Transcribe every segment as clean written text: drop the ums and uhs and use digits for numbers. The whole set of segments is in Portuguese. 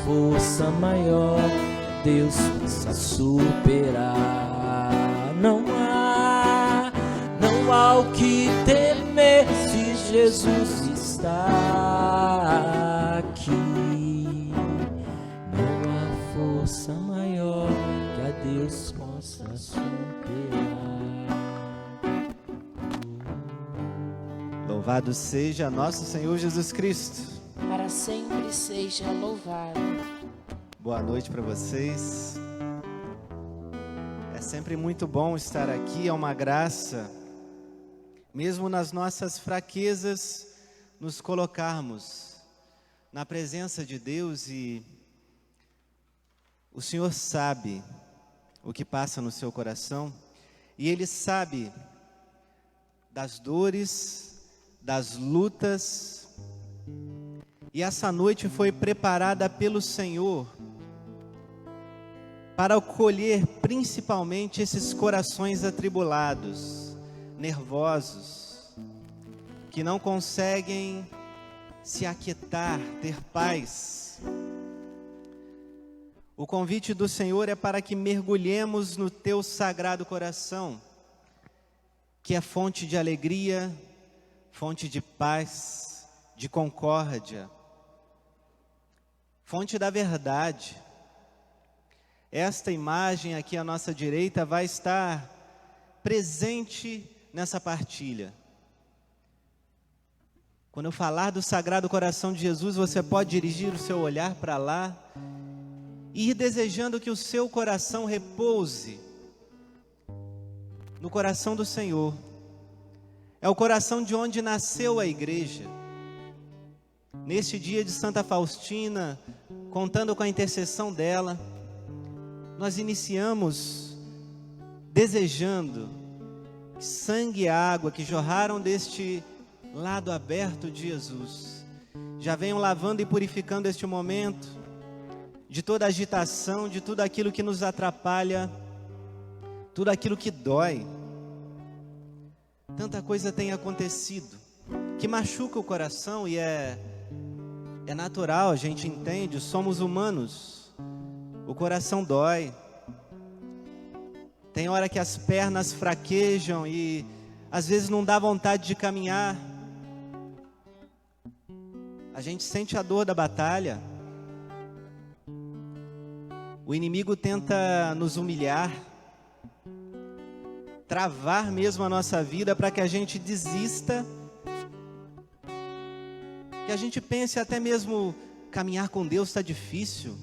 força maior, Deus possa superar. Não há o que temer se Jesus está aqui. Não há força maior que a Deus possa superar. Louvado seja nosso Senhor Jesus Cristo. Para sempre seja louvado. Boa noite para vocês. É sempre muito bom estar aqui, é uma graça, mesmo nas nossas fraquezas, nos colocarmos na presença de Deus. E o Senhor sabe o que passa no seu coração, e Ele sabe das dores, das lutas, e essa noite foi preparada pelo Senhor para acolher principalmente esses corações atribulados, nervosos, que não conseguem se aquietar, ter paz. O convite do Senhor é para que mergulhemos no teu sagrado coração, que é fonte de alegria, fonte de paz, de concórdia, fonte da verdade. Esta imagem aqui à nossa direita vai estar presente nessa partilha. Quando eu falar do Sagrado Coração de Jesus, você pode dirigir o seu olhar para lá e ir desejando que o seu coração repouse no coração do Senhor. É o coração de onde nasceu a igreja. Neste dia de Santa Faustina, contando com a intercessão dela, nós iniciamos desejando que sangue e água que jorraram deste lado aberto de Jesus já venham lavando e purificando este momento de toda agitação, de tudo aquilo que nos atrapalha, tudo aquilo que dói. Tanta coisa tem acontecido que machuca o coração, e é natural, a gente entende, somos humanos. O coração dói. Tem hora que as pernas fraquejam e às vezes não dá vontade de caminhar. A gente sente a dor da batalha. O inimigo tenta nos humilhar, travar mesmo a nossa vida para que a gente desista, que a gente pense até mesmo caminhar com Deus está difícil.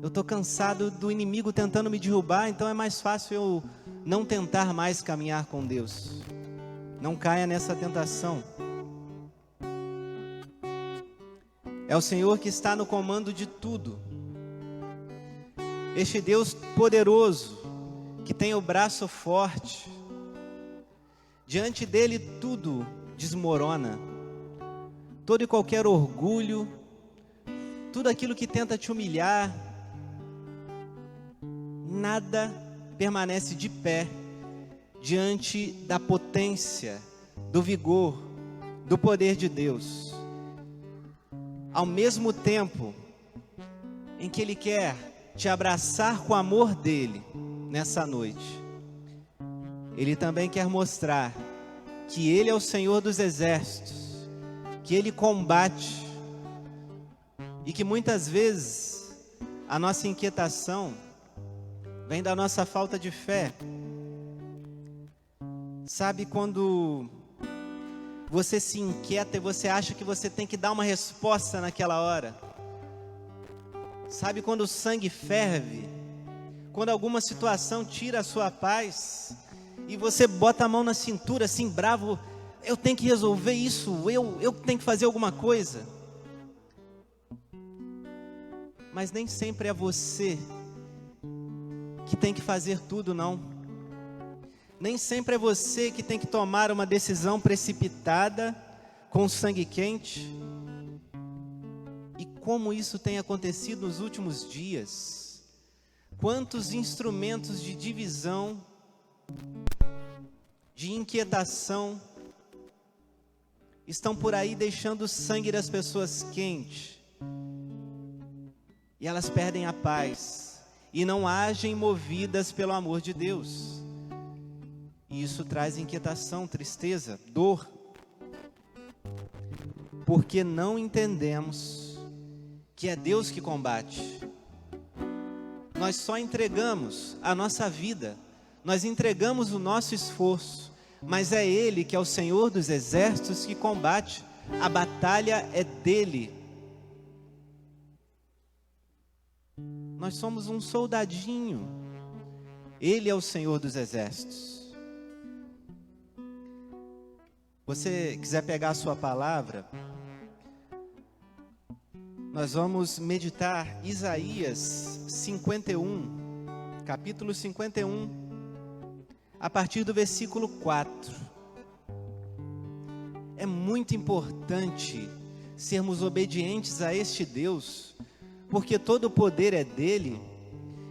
Eu estou cansado do inimigo tentando me derrubar, então é mais fácil eu não tentar mais caminhar com Deus. Não caia nessa tentação. É o Senhor que está no comando de tudo. Este Deus poderoso, que tem o braço forte. Diante dele tudo desmorona. Todo e qualquer orgulho, tudo aquilo que tenta te humilhar, nada permanece de pé diante da potência, do vigor, do poder de Deus. Ao mesmo tempo em que Ele quer te abraçar com o amor dEle nessa noite, Ele também quer mostrar que Ele é o Senhor dos exércitos, que Ele combate, e que muitas vezes a nossa inquietação vem da nossa falta de fé. Sabe quando você se inquieta e você acha que você tem que dar uma resposta naquela hora? Sabe quando o sangue ferve? Quando alguma situação tira a sua paz e você bota a mão na cintura assim, bravo, eu tenho que resolver isso, eu tenho que fazer alguma coisa. Mas nem sempre é você que tem que fazer tudo, não. Nem sempre é você que tem que tomar uma decisão precipitada, com sangue quente. E como isso tem acontecido nos últimos dias? Quantos instrumentos de divisão, de inquietação, estão por aí deixando o sangue das pessoas quente? e elas perdem a paz e não agem movidas pelo amor de Deus. E isso traz inquietação, tristeza, dor, porque não entendemos que é Deus que combate. Nós só entregamos a nossa vida, nós entregamos o nosso esforço, mas é Ele que é o Senhor dos exércitos que combate. A batalha é dele. Nós somos um soldadinho. Ele é o Senhor dos exércitos. Você quiser pegar a sua palavra, nós vamos meditar Isaías 51, capítulo 51, a partir do versículo 4. É muito importante sermos obedientes a este Deus, porque todo o poder é dele,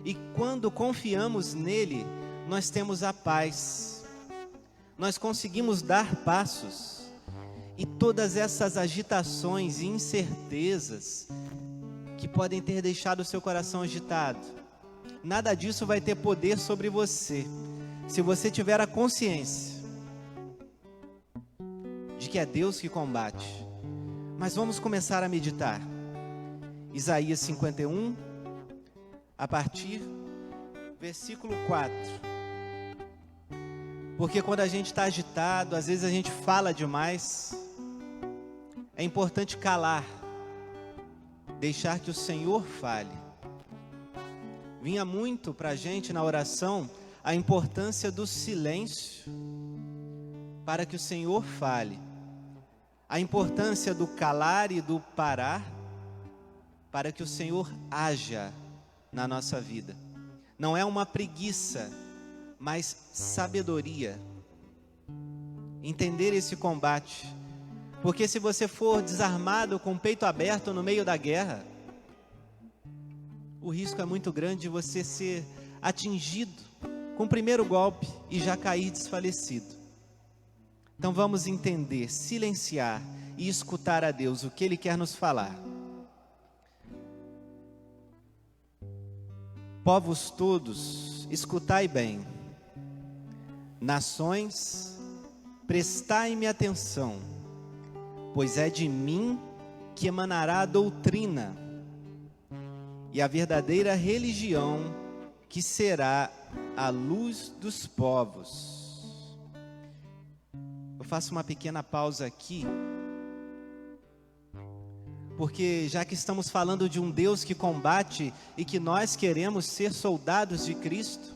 e quando confiamos nele, nós temos a paz, nós conseguimos dar passos, e todas essas agitações e incertezas que podem ter deixado o seu coração agitado, nada disso vai ter poder sobre você, se você tiver a consciência de que é Deus que combate. Mas vamos começar a meditar. Isaías 51, a partir do versículo 4. Porque quando a gente está agitado, às vezes a gente fala demais. É importante calar, deixar que o Senhor fale. Vinha muito para a gente na oração a importância do silêncio para que o Senhor fale. A importância do calar e do parar para que o Senhor haja na nossa vida. Não é uma preguiça, mas sabedoria. Entender esse combate. Porque se você for desarmado com o peito aberto no meio da guerra, o risco é muito grande de você ser atingido com o primeiro golpe e já cair desfalecido. Então vamos entender, silenciar e escutar a Deus, o que Ele quer nos falar. Povos todos, escutai bem. Nações, prestai-me atenção, pois é de mim que emanará a doutrina e a verdadeira religião, que será a luz dos povos. Eu faço uma pequena pausa aqui, porque já que estamos falando de um Deus que combate e que nós queremos ser soldados de Cristo,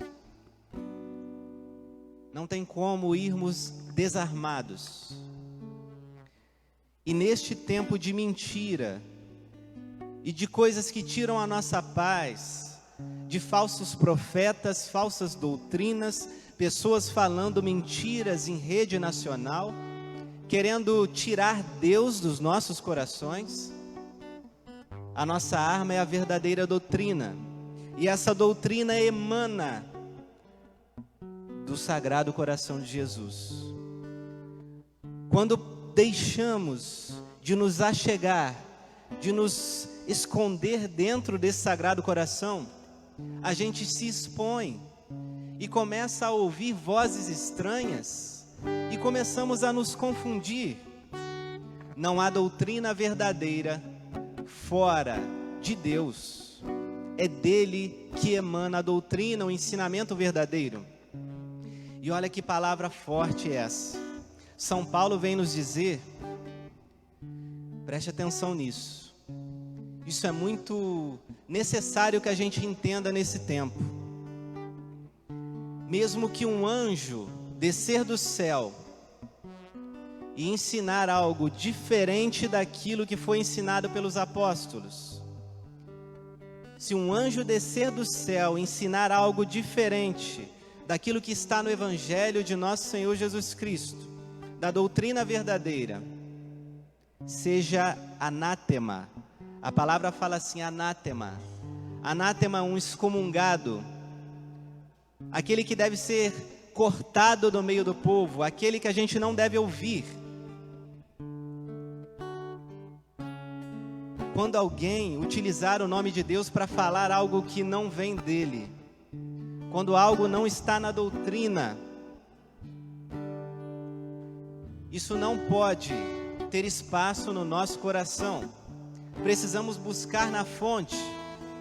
não tem como irmos desarmados. E neste tempo de mentira e de coisas que tiram a nossa paz, de falsos profetas, falsas doutrinas, pessoas falando mentiras em rede nacional, querendo tirar Deus dos nossos corações, a nossa arma é a verdadeira doutrina, e essa doutrina emana do Sagrado Coração de Jesus. Quando deixamos de nos achegar, de nos esconder dentro desse Sagrado Coração, a gente se expõe e começa a ouvir vozes estranhas e começamos a nos confundir. Não há doutrina verdadeira fora de Deus. É dele que emana a doutrina, o ensinamento verdadeiro. E olha que palavra forte é essa. São Paulo vem nos dizer, preste atenção nisso. Isso é muito necessário que a gente entenda nesse tempo. Mesmo que um anjo descer do céu e ensinar algo diferente daquilo que foi ensinado pelos apóstolos, se um anjo descer do céu e ensinar algo diferente daquilo que está no Evangelho de nosso Senhor Jesus Cristo, da doutrina verdadeira, seja anátema. A palavra fala assim, anátema. Anátema, um excomungado, aquele que deve ser cortado do meio do povo, aquele que a gente não deve ouvir. quando alguém utilizar o nome de Deus para falar algo que não vem dele, quando algo não está na doutrina, isso não pode ter espaço no nosso coração. Precisamos buscar na fonte,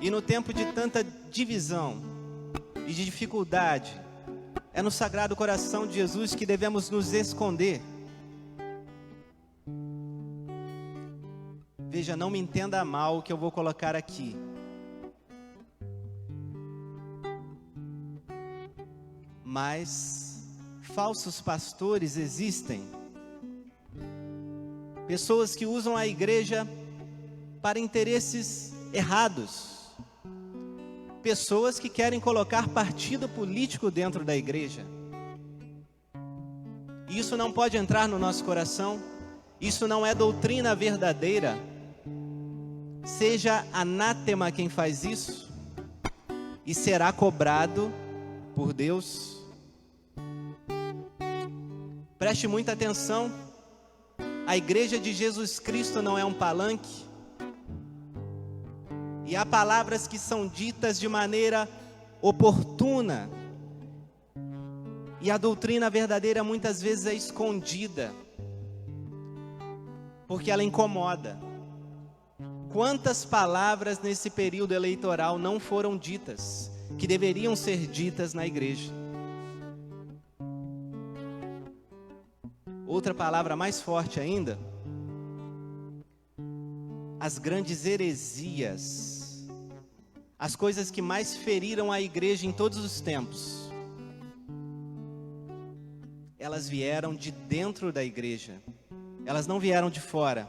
e no tempo de tanta divisão e de dificuldade, é no Sagrado Coração de Jesus que devemos nos esconder. Veja, não me entenda mal o que eu vou colocar aqui. Mas falsos pastores existem. Pessoas que usam a igreja para interesses errados. Pessoas que querem colocar partido político dentro da igreja. E isso não pode entrar no nosso coração. Isso não é doutrina verdadeira. Seja anátema quem faz isso, e será cobrado por Deus. Preste muita atenção. A igreja de Jesus Cristo não é um palanque. E há palavras que são ditas de maneira oportuna. E a doutrina verdadeira muitas vezes é escondida, porque ela incomoda. Quantas palavras nesse período eleitoral não foram ditas, que deveriam ser ditas na igreja? Outra palavra mais forte ainda, as grandes heresias, as coisas que mais feriram a igreja em todos os tempos, elas vieram de dentro da igreja, elas não vieram de fora.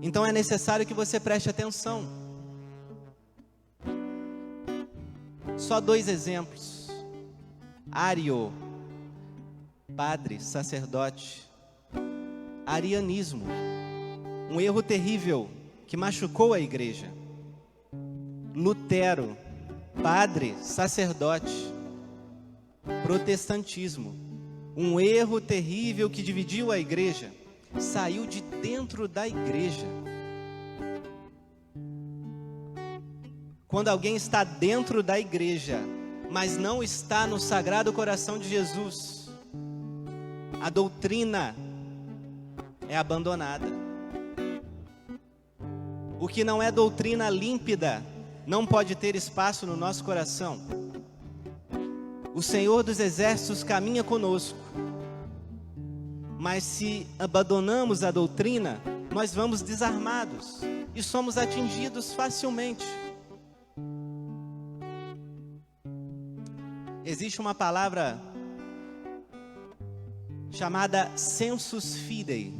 Então é necessário que você preste atenção. Só 2 exemplos. Ario, padre, sacerdote. Arianismo, um erro terrível que machucou a igreja. Lutero, padre, sacerdote. Protestantismo, um erro terrível que dividiu a igreja. Saiu de dentro da igreja. Quando alguém está dentro da igreja, mas não está no Sagrado Coração de Jesus, a doutrina é abandonada. O que não é doutrina límpida não pode ter espaço no nosso coração. O Senhor dos Exércitos caminha conosco. Mas se abandonamos a doutrina, nós vamos desarmados e somos atingidos facilmente. Existe uma palavra chamada sensus fidei.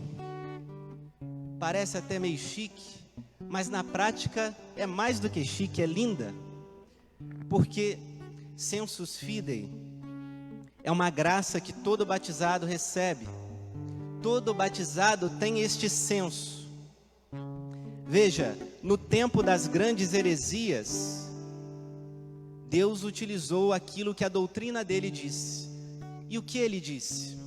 Parece até meio chique, mas na prática é mais do que chique, é linda. Porque sensus fidei é uma graça que todo batizado recebe. Todo batizado tem este senso. Veja, no tempo das grandes heresias, Deus utilizou aquilo que a doutrina dele disse. E o que ele disse?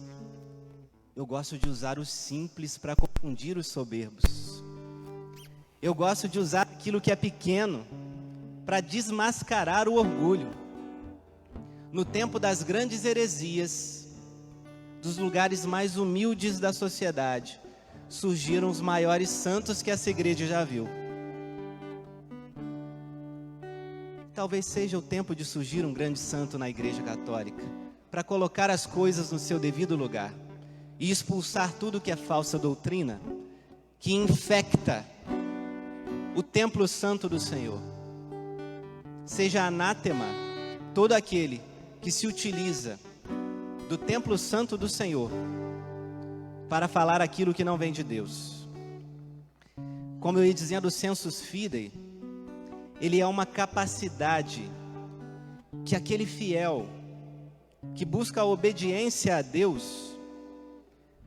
Eu gosto de usar o simples para confundir os soberbos. Eu gosto de usar aquilo que é pequeno para desmascarar o orgulho. No tempo das grandes heresias, dos lugares mais humildes da sociedade, surgiram os maiores santos que essa igreja já viu. Talvez seja o tempo de surgir um grande santo na igreja católica, para colocar as coisas no seu devido lugar, e expulsar tudo que é falsa doutrina, que infecta o templo santo do Senhor. Seja anátema todo aquele que se utiliza do templo santo do Senhor para falar aquilo que não vem de Deus. Como eu ia dizendo, o sensus fidei, ele é uma capacidade que aquele fiel que busca a obediência a Deus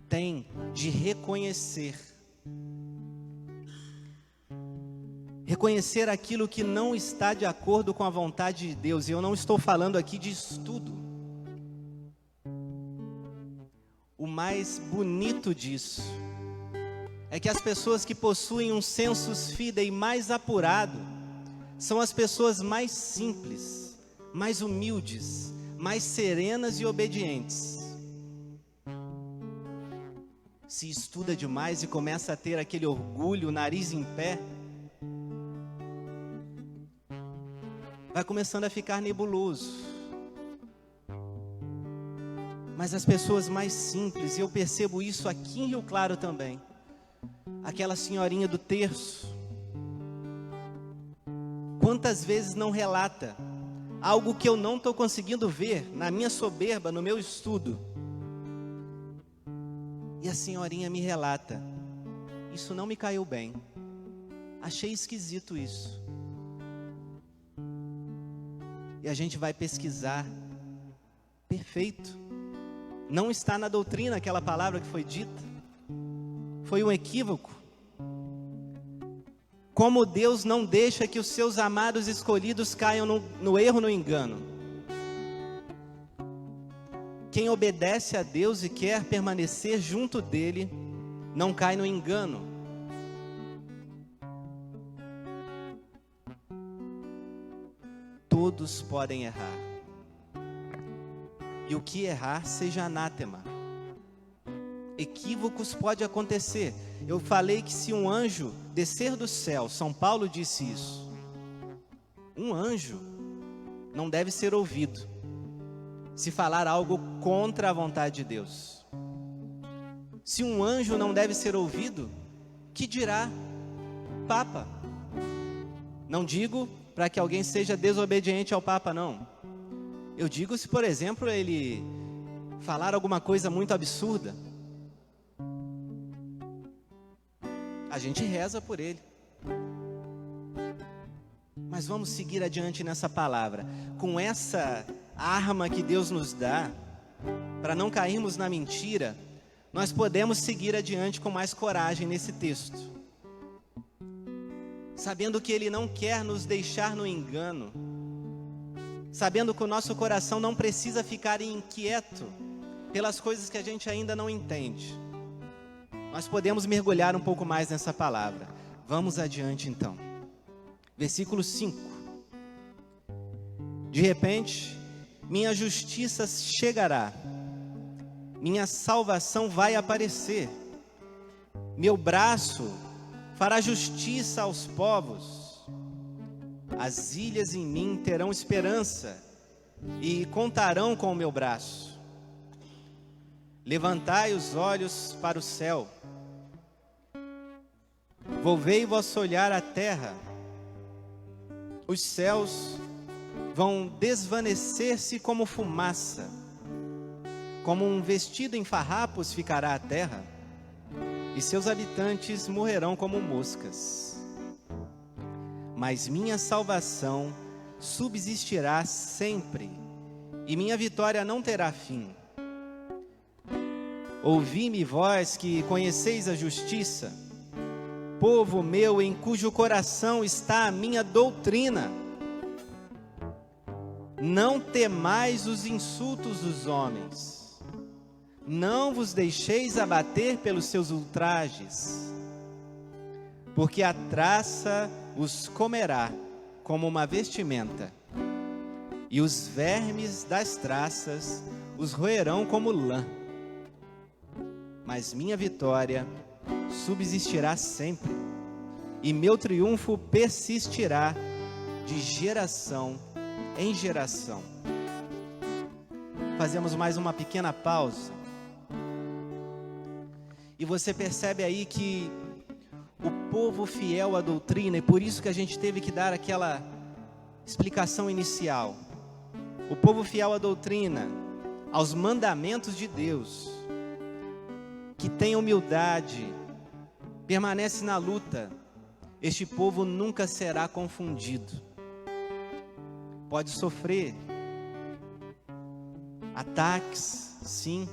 tem de reconhecer aquilo que não está de acordo com a vontade de Deus. E eu não estou falando aqui de estudo. O mais bonito disso é que as pessoas que possuem um sensus fidei mais apurado são as pessoas mais simples, mais humildes, mais serenas e obedientes. Se estuda demais e começa a ter aquele orgulho, o nariz em pé, vai começando a ficar nebuloso. Mas as pessoas mais simples, e eu percebo isso aqui em Rio Claro também, aquela senhorinha do terço, quantas vezes não relata algo que eu não estou conseguindo ver na minha soberba, no meu estudo, e a senhorinha me relata: isso não me caiu bem, achei esquisito isso. E a gente vai pesquisar, perfeito, não está na doutrina aquela palavra que foi dita, foi um equívoco. Como Deus não deixa que os seus amados escolhidos caiam no erro, no engano. Quem obedece a Deus e quer permanecer junto dele, não cai no engano. Todos podem errar. E o que errar, seja anátema. Equívocos pode acontecer. Eu falei que se um anjo descer do céu, São Paulo disse isso, um anjo não deve ser ouvido se falar algo contra a vontade de Deus. Se um anjo não deve ser ouvido, que dirá Papa? Não digo para que alguém seja desobediente ao Papa, não. Eu digo se, por exemplo, ele falar alguma coisa muito absurda, a gente reza por ele. Mas vamos seguir adiante nessa palavra, com essa arma que Deus nos dá, para não cairmos na mentira. Nós podemos seguir adiante com mais coragem nesse texto, sabendo que Ele não quer nos deixar no engano, sabendo que o nosso coração não precisa ficar inquieto pelas coisas que a gente ainda não entende. Nós podemos mergulhar um pouco mais nessa palavra. Vamos adiante então. Versículo 5. De repente, minha justiça chegará, minha salvação vai aparecer, meu braço fará justiça aos povos, as ilhas em mim terão esperança e contarão com o meu braço. Levantai os olhos para o céu, volvei vosso olhar à terra. Os céus vão desvanecer-se como fumaça, como um vestido em farrapos ficará a terra, e seus habitantes morrerão como moscas. Mas minha salvação subsistirá sempre, e minha vitória não terá fim. Ouvi-me, vós que conheceis a justiça, povo meu em cujo coração está a minha doutrina. Não temais os insultos dos homens, não vos deixeis abater pelos seus ultrajes, porque a traça os comerá como uma vestimenta, e os vermes das traças os roerão como lã. Mas minha vitória subsistirá sempre, e meu triunfo persistirá de geração em geração. Fazemos mais uma pequena pausa, e você percebe aí que o povo fiel à doutrina, e por isso que a gente teve que dar aquela explicação inicial, o povo fiel à doutrina, aos mandamentos de Deus, que tem humildade, permanece na luta, este povo nunca será confundido. Pode sofrer ataques, sim,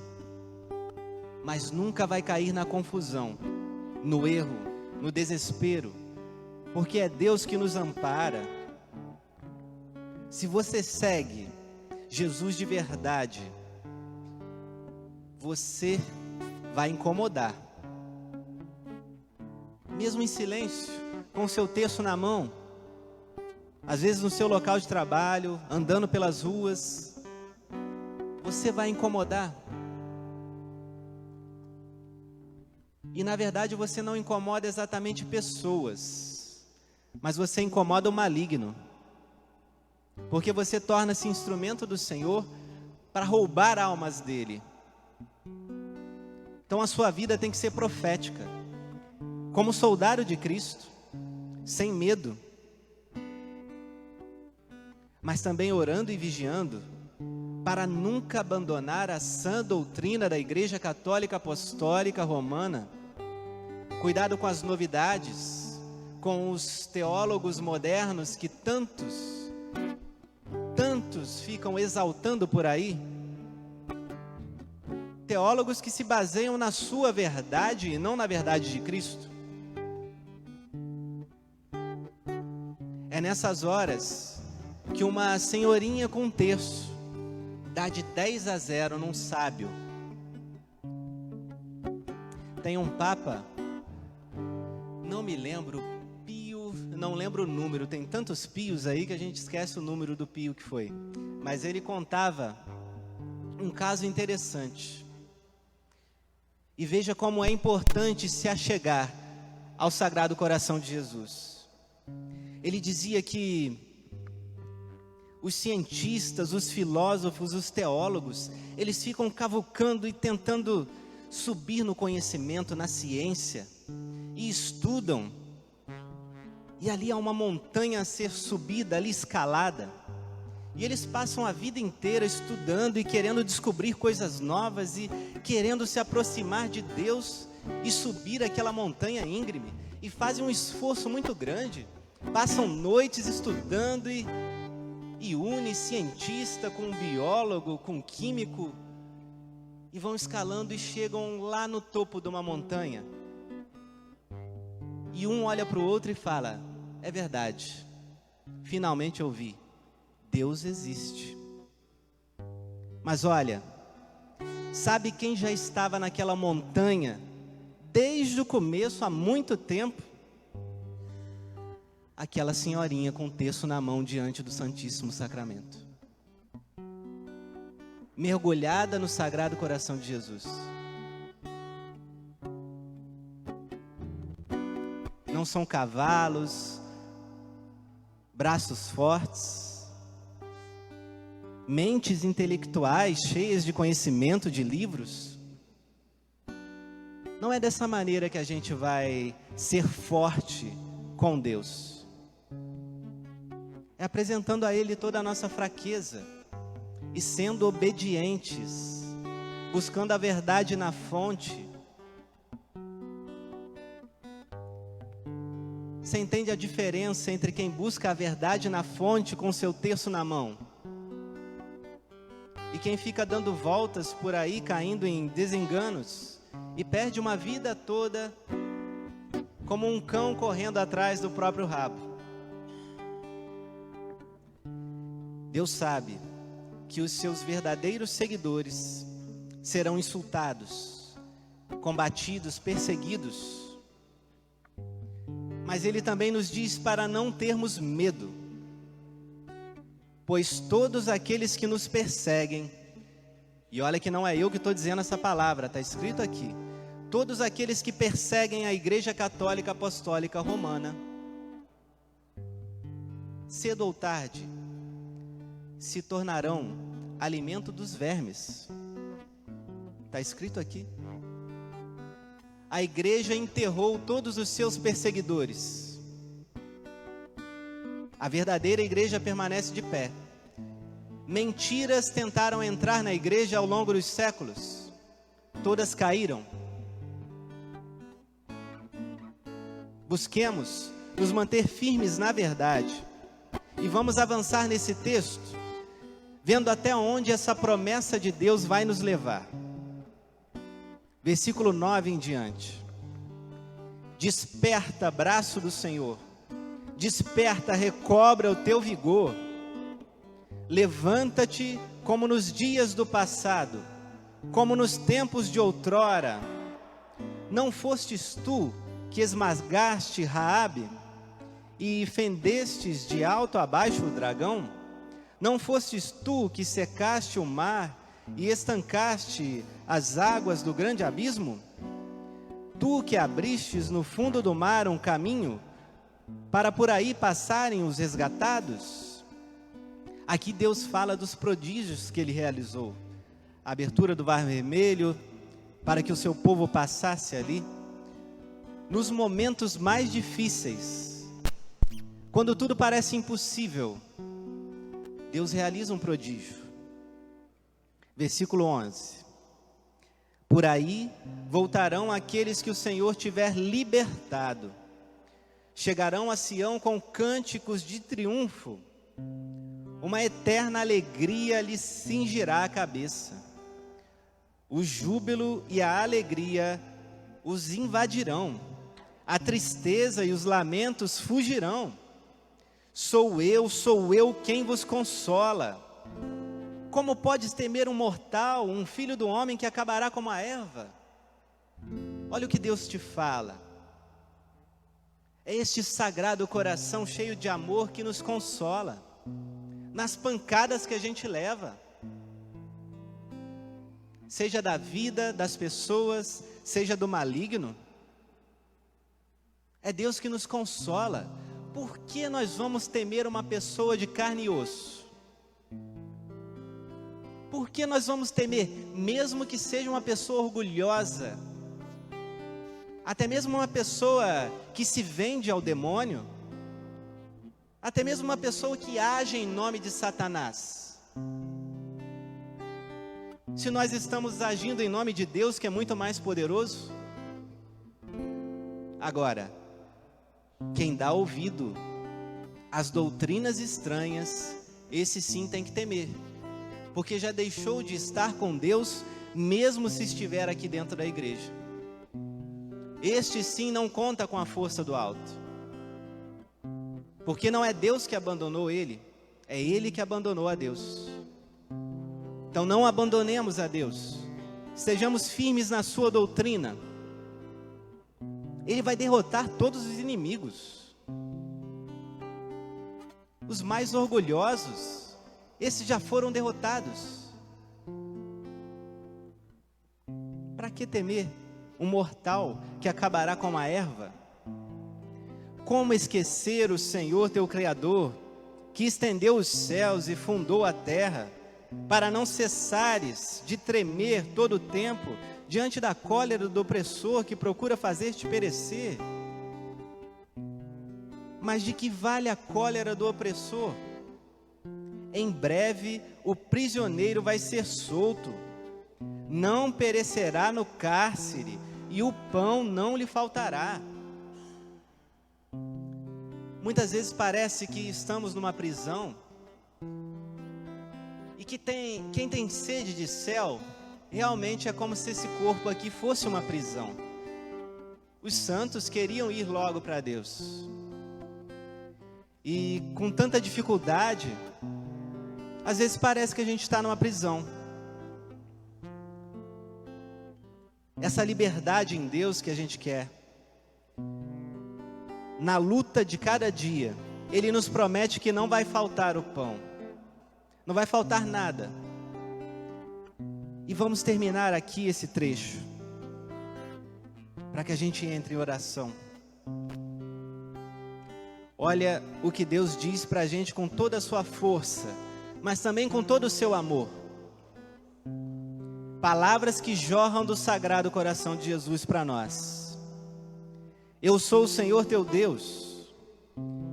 mas nunca vai cair na confusão, no erro, no desespero, porque é Deus que nos ampara. Se você segue Jesus de verdade, você vai incomodar, mesmo em silêncio, com o seu terço na mão, às vezes no seu local de trabalho, andando pelas ruas, você vai incomodar. E na verdade você não incomoda exatamente pessoas, mas você incomoda o maligno, porque você torna-se instrumento do Senhor para roubar almas dele. Então a sua vida tem que ser profética, como soldado de Cristo, sem medo, mas também orando e vigiando, para nunca abandonar a sã doutrina da Igreja Católica Apostólica Romana. Cuidado com as novidades, com os teólogos modernos que tantos ficam exaltando por aí. Teólogos que se baseiam na sua verdade e não na verdade de Cristo. É nessas horas que uma senhorinha com um terço dá de 10-0 num sábio. Tem um papa, não me lembro, Pio, não lembro o número, tem tantos pios aí que a gente esquece o número do pio que foi. Mas ele contava um caso interessante. E veja como é importante se achegar ao Sagrado Coração de Jesus. Ele dizia que os cientistas, os filósofos, os teólogos, eles ficam cavucando e tentando subir no conhecimento, na ciência, e estudam, e ali há uma montanha a ser subida, ali escalada, e eles passam a vida inteira estudando e querendo descobrir coisas novas, e querendo se aproximar de Deus, e subir aquela montanha íngreme, e fazem um esforço muito grande, passam noites estudando, e une cientista com biólogo, com químico, e vão escalando e chegam lá no topo de uma montanha. E um olha para o outro e fala: é verdade, finalmente eu vi, Deus existe. Mas olha, sabe quem já estava naquela montanha desde o começo, há muito tempo? Aquela senhorinha com o terço na mão diante do Santíssimo Sacramento, mergulhada no Sagrado Coração de Jesus. Não são cavalos, braços fortes, mentes intelectuais cheias de conhecimento de livros. Não é dessa maneira que a gente vai ser forte com Deus. É apresentando a Ele toda a nossa fraqueza e sendo obedientes, buscando a verdade na fonte. Você entende a diferença entre quem busca a verdade na fonte com seu terço na mão e quem fica dando voltas por aí, caindo em desenganos e perde uma vida toda como um cão correndo atrás do próprio rabo? Deus sabe que os seus verdadeiros seguidores serão insultados, combatidos, perseguidos. Mas Ele também nos diz para não termos medo, pois todos aqueles que nos perseguem, e olha que não é eu que estou dizendo essa palavra, está escrito aqui, todos aqueles que perseguem a Igreja Católica Apostólica Romana, cedo ou tarde, se tornarão alimento dos vermes. Está escrito aqui. A igreja enterrou todos os seus perseguidores. A verdadeira igreja permanece de pé. Mentiras tentaram entrar na igreja ao longo dos séculos. Todas caíram. Busquemos nos manter firmes na verdade. E vamos avançar nesse texto, vendo até onde essa promessa de Deus vai nos levar. Versículo 9 em diante. Desperta, braço do Senhor. Desperta, recobra o teu vigor. Levanta-te como nos dias do passado, como nos tempos de outrora. Não fostes tu que esmagaste Raabe e fendestes de alto a baixo o dragão? Não fostes tu que secaste o mar e estancaste as águas do grande abismo? Tu que abristes no fundo do mar um caminho para por aí passarem os resgatados? Aqui Deus fala dos prodígios que ele realizou. A abertura do Mar Vermelho para que o seu povo passasse ali. Nos momentos mais difíceis, quando tudo parece impossível, Deus realiza um prodígio. Versículo 11. Por aí voltarão aqueles que o Senhor tiver libertado. Chegarão a Sião com cânticos de triunfo. Uma eterna alegria lhes cingirá a cabeça. O júbilo e a alegria os invadirão. A tristeza e os lamentos fugirão. Sou eu quem vos consola. Como podes temer um mortal, um filho do homem que acabará como a erva? Olha o que Deus te fala. É este sagrado coração cheio de amor que nos consola nas pancadas que a gente leva, seja da vida, das pessoas, seja do maligno. É Deus que nos consola. Por que nós vamos temer uma pessoa de carne e osso? Por que nós vamos temer, mesmo que seja uma pessoa orgulhosa, até mesmo uma pessoa que se vende ao demônio, até mesmo uma pessoa que age em nome de Satanás? Se nós estamos agindo em nome de Deus, que é muito mais poderoso. Agora, quem dá ouvido às doutrinas estranhas, esse sim tem que temer, porque já deixou de estar com Deus, mesmo se estiver aqui dentro da igreja. Este sim não conta com a força do alto, porque não é Deus que abandonou ele, é ele que abandonou a Deus. Então não abandonemos a Deus, estejamos firmes na sua doutrina. Ele vai derrotar todos os inimigos. Os mais orgulhosos, esses já foram derrotados. Para que temer um mortal que acabará como a erva? Como esquecer o Senhor teu Criador, que estendeu os céus e fundou a terra, para não cessares de tremer todo o tempo diante da cólera do opressor que procura fazer-te perecer? Mas de que vale a cólera do opressor? Em breve o prisioneiro vai ser solto, não perecerá no cárcere, e o pão não lhe faltará. Muitas vezes parece que estamos numa prisão, e que quem tem sede de céu, realmente é como se esse corpo aqui fosse uma prisão. Os santos queriam ir logo para Deus, e com tanta dificuldade, às vezes parece que a gente está numa prisão. Essa liberdade em Deus que a gente quer, na luta de cada dia, Ele nos promete que não vai faltar o pão, não vai faltar nada. E vamos terminar aqui esse trecho, para que a gente entre em oração. Olha o que Deus diz para a gente com toda a sua força, mas também com todo o seu amor. Palavras que jorram do sagrado coração de Jesus para nós. Eu sou o Senhor teu Deus,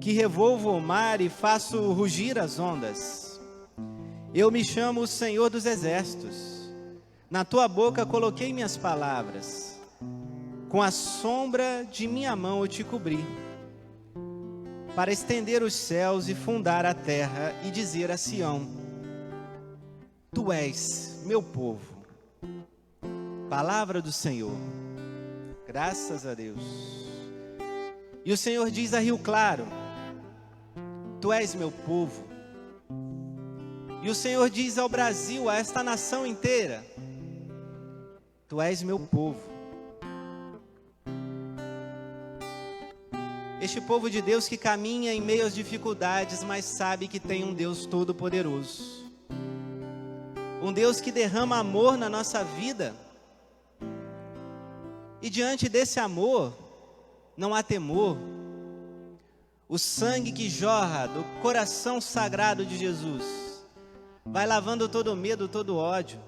que revolvo o mar e faço rugir as ondas. Eu me chamo o Senhor dos exércitos. Na tua boca coloquei minhas palavras. Com a sombra de minha mão eu te cobri, para estender os céus e fundar a terra e dizer a Sião: tu és meu povo. Palavra do Senhor. Graças a Deus. E o Senhor diz a Rio Claro: tu és meu povo. E o Senhor diz ao Brasil, a esta nação inteira: tu és meu povo. Este povo de Deus que caminha em meio às dificuldades, mas sabe que tem um Deus todo-poderoso. Um Deus que derrama amor na nossa vida. E diante desse amor, não há temor. O sangue que jorra do coração sagrado de Jesus vai lavando todo medo, todo ódio.